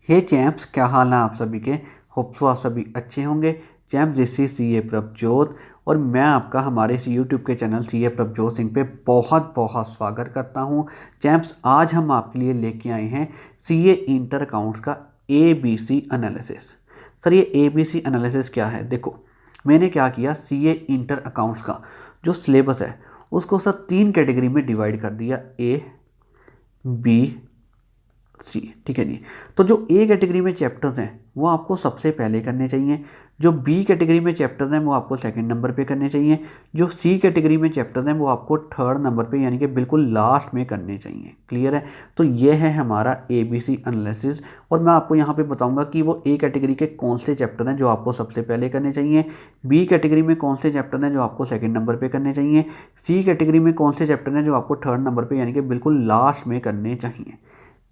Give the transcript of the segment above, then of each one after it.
हे champs, क्या हाल है आप सभी के। होप सो आप सभी अच्छे होंगे। चैम्प दिस इज सी ए प्रभजोत और मैं आपका हमारे इस यूट्यूब के चैनल सी ए प्रभजोत सिंह पे बहुत बहुत स्वागत करता हूं। चैम्प्स, आज हम आपके लिए लेके आए हैं सी ए इंटर अकाउंट्स का ABC एनालिसिस। सर, ये ABC एनालिसिस क्या है? देखो, मैंने क्या किया, सी ए इंटर अकाउंट्स का जो सिलेबस है उसको सर 3 कैटेगरी में डिवाइड कर दिया, A, B, C। ठीक है जी। तो जो ए कैटेगरी में चैप्टर्स हैं वो आपको सबसे पहले करने चाहिए, जो बी कैटेगरी में चैप्टर्स हैं वो आपको सेकंड नंबर पे करने चाहिए, जो सी कैटेगरी में चैप्टर्स हैं वो आपको थर्ड नंबर पे यानी कि बिल्कुल लास्ट में करने चाहिए। क्लियर है? तो ये है हमारा ABC एनालिसिस और मैं आपको यहाँ पे बताऊँगा कि वो ए कैटेगरी के कौन से चैप्टर हैं जो आपको सबसे पहले करने चाहिए, बी कैटेगरी में कौन से चैप्टर हैं जो आपको सेकेंड नंबर पर करने चाहिए, सी कैटेगरी में कौन से चैप्टर हैं जो आपको थर्ड नंबर पर यानी कि बिल्कुल लास्ट में करने चाहिए।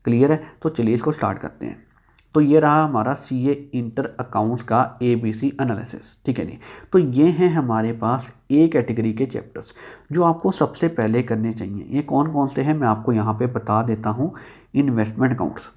क्लियर है? तो चलिए इसको स्टार्ट करते हैं। तो ये रहा हमारा CA इंटर अकाउंट्स का ABC एनालिसिस। ठीक है जी। तो ये हैं हमारे पास ए कैटेगरी के चैप्टर्स जो आपको सबसे पहले करने चाहिए। ये कौन कौन से हैं मैं आपको यहाँ पे बता देता हूँ। Investment accounts,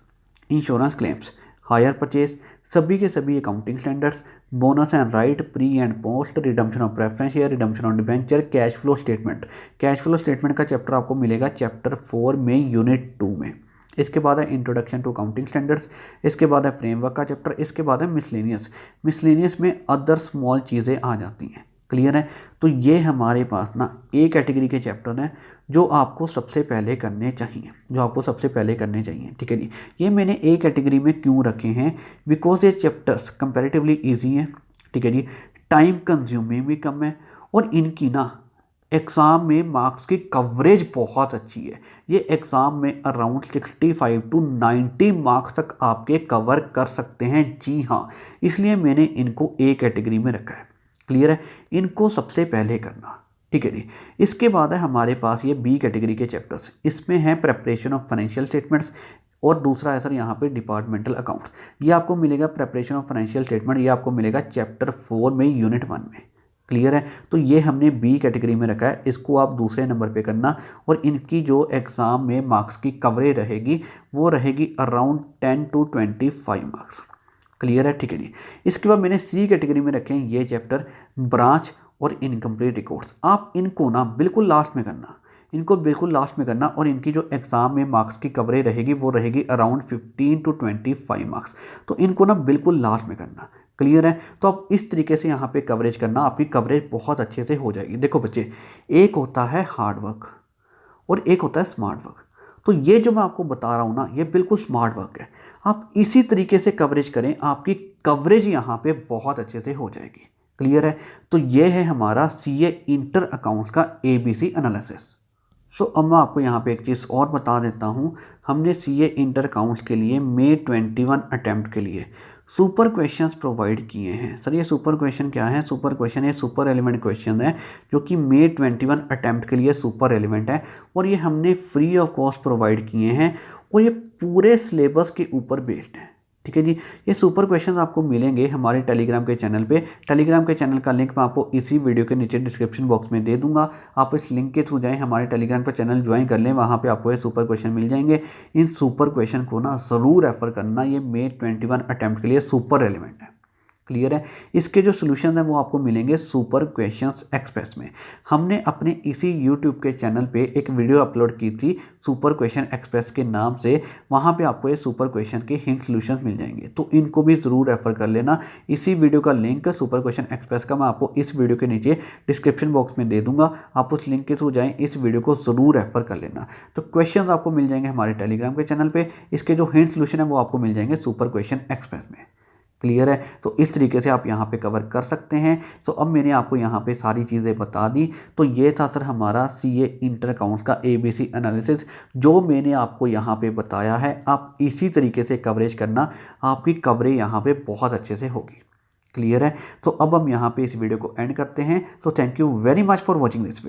insurance claims, hire purchase, सभी के सभी accounting standards, bonus and right, pre and post, redemption of preference share, redemption of debenture, cash flow statement. Cash flow statement का चैप्टर आपको मिलेगा चैप्टर 4 में, यूनिट 2 में। इसके बाद है इंट्रोडक्शन टू अकाउंटिंग स्टैंडर्ड्स, इसके बाद है फ्रेमवर्क का चैप्टर, इसके बाद है मिसलेनियस। मिसलेनियस में अदर स्मॉल चीज़ें आ जाती हैं। क्लियर है? तो ये हमारे पास ना ए कैटेगरी के चैप्टर हैं जो आपको सबसे पहले करने चाहिए, जो आपको सबसे पहले करने चाहिए। ठीक है जी। ये मैंने ए कैटेगरी में क्यों रखे हैं? बिकॉज ये चैप्टर्स कंपैरेटिवली ईजी हैं। ठीक है जी। टाइम कंज्यूमिंग भी कम है और इनकी ना एग्ज़ाम में मार्क्स की कवरेज बहुत अच्छी है। ये एग्ज़ाम में अराउंड 65 to 90 मार्क्स तक आपके कवर कर सकते हैं। जी हाँ, इसलिए मैंने इनको ए कैटेगरी में रखा है। क्लियर है? इनको सबसे पहले करना। ठीक है जी। इसके बाद है हमारे पास ये बी कैटेगरी के चैप्टर्स, इसमें है प्रेपरेशन ऑफ फाइनेंशियल स्टेटमेंट्स और दूसरा है सर यहाँ पे डिपार्टमेंटल अकाउंट्स। ये आपको मिलेगा प्रेपरेशन ऑफ फाइनेंशियल स्टेटमेंट, ये आपको मिलेगा चैप्टर 4 में, यूनिट 1 में। क्लियर है? तो ये हमने बी कैटेगरी में रखा है, इसको आप दूसरे नंबर पे करना और इनकी जो एग्ज़ाम में मार्क्स की कवरेज रहेगी वो रहेगी अराउंड 10 to 25 मार्क्स। क्लियर है? ठीक है जी। इसके बाद मैंने सी कैटेगरी में रखे हैं ये चैप्टर, ब्रांच और इनकम्प्लीट रिकॉर्ड्स। आप इनको ना बिल्कुल लास्ट में करना, इनको बिल्कुल लास्ट में करना और इनकी जो एग्ज़ाम में मार्क्स की कवरेज रहेगी वो रहेगी अराउंड 15 to 25 मार्क्स। तो इनको ना बिल्कुल लास्ट में करना। क्लियर है? तो आप इस तरीके से यहाँ पे कवरेज करना, आपकी कवरेज बहुत अच्छे से हो जाएगी। देखो बच्चे, एक होता है हार्ड वर्क और एक होता है स्मार्ट वर्क। तो ये जो मैं आपको बता रहा हूँ ना, ये बिल्कुल स्मार्ट वर्क है। आप इसी तरीके से कवरेज करें, आपकी कवरेज यहाँ पे बहुत अच्छे से हो जाएगी। क्लियर है? तो ये है हमारा CA इंटर अकाउंट्स का ABC एनालिसिस। सो अब मैं आपको यहाँ पे एक चीज़ और बता देता हूँ। हमने CA इंटर अकाउंट्स के लिए May 21 अटैम्प्ट के लिए सुपर क्वेश्चंस प्रोवाइड किए हैं। सर, ये सुपर क्वेश्चन क्या है? सुपर क्वेश्चन ये सुपर एलिमेंट क्वेश्चन है जो कि May 21 अटैम्प्ट के लिए सुपर एलिमेंट है और ये हमने फ्री ऑफ कॉस्ट प्रोवाइड किए हैं और ये पूरे सिलेबस के ऊपर बेस्ड है। ठीक है जी। ये सुपर क्वेश्चन आपको मिलेंगे हमारे टेलीग्राम के चैनल पे। टेलीग्राम के चैनल का लिंक मैं आपको इसी वीडियो के नीचे डिस्क्रिप्शन बॉक्स में दे दूंगा। आप इस लिंक के थ्रू जाएं, हमारे टेलीग्राम का चैनल ज्वाइन कर लें, वहाँ पे आपको ये सुपर क्वेश्चन मिल जाएंगे। इन सुपर क्वेश्चन को ना ज़रूर रेफर करना, ये May 21 अटैम्प्ट के लिए सुपर एलिमेंट है। क्लियर है? इसके जो सोल्यूशन हैं वो आपको मिलेंगे सुपर क्वेश्चंस एक्सप्रेस में। हमने अपने इसी यूट्यूब के चैनल पे एक वीडियो अपलोड की थी सुपर क्वेश्चन एक्सप्रेस के नाम से, वहाँ पे आपको ये सुपर क्वेश्चन के हिंट सोल्यूशंस मिल जाएंगे, तो इनको भी ज़रूर रेफर कर लेना। इसी वीडियो का लिंक सुपर क्वेश्चन एक्सप्रेस का मैं आपको इस वीडियो के नीचे डिस्क्रिप्शन बॉक्स में दे दूंगा। आप उस लिंक के थ्रू जाएँ, इस वीडियो को ज़रूर रेफर कर लेना। तो क्वेश्चन आपको मिल जाएंगे हमारे टेलीग्राम के चैनल पर, इसके जो हिंट सोल्यूशन है वो आपको मिल जाएंगे सुपर क्वेश्चन एक्सप्रेस में। क्लियर है? तो इस तरीके से आप यहाँ पे कवर कर सकते हैं। तो अब मैंने आपको यहाँ पे सारी चीज़ें बता दी। तो ये था सर हमारा CA इंटर अकाउंट्स का ABC एनालिसिस जो मैंने आपको यहाँ पे बताया है। आप इसी तरीके से कवरेज करना, आपकी कवरेज यहाँ पे बहुत अच्छे से होगी। क्लियर है? तो अब हम यहाँ पे इस वीडियो को एंड करते हैं। तो thank you very much for watching this video.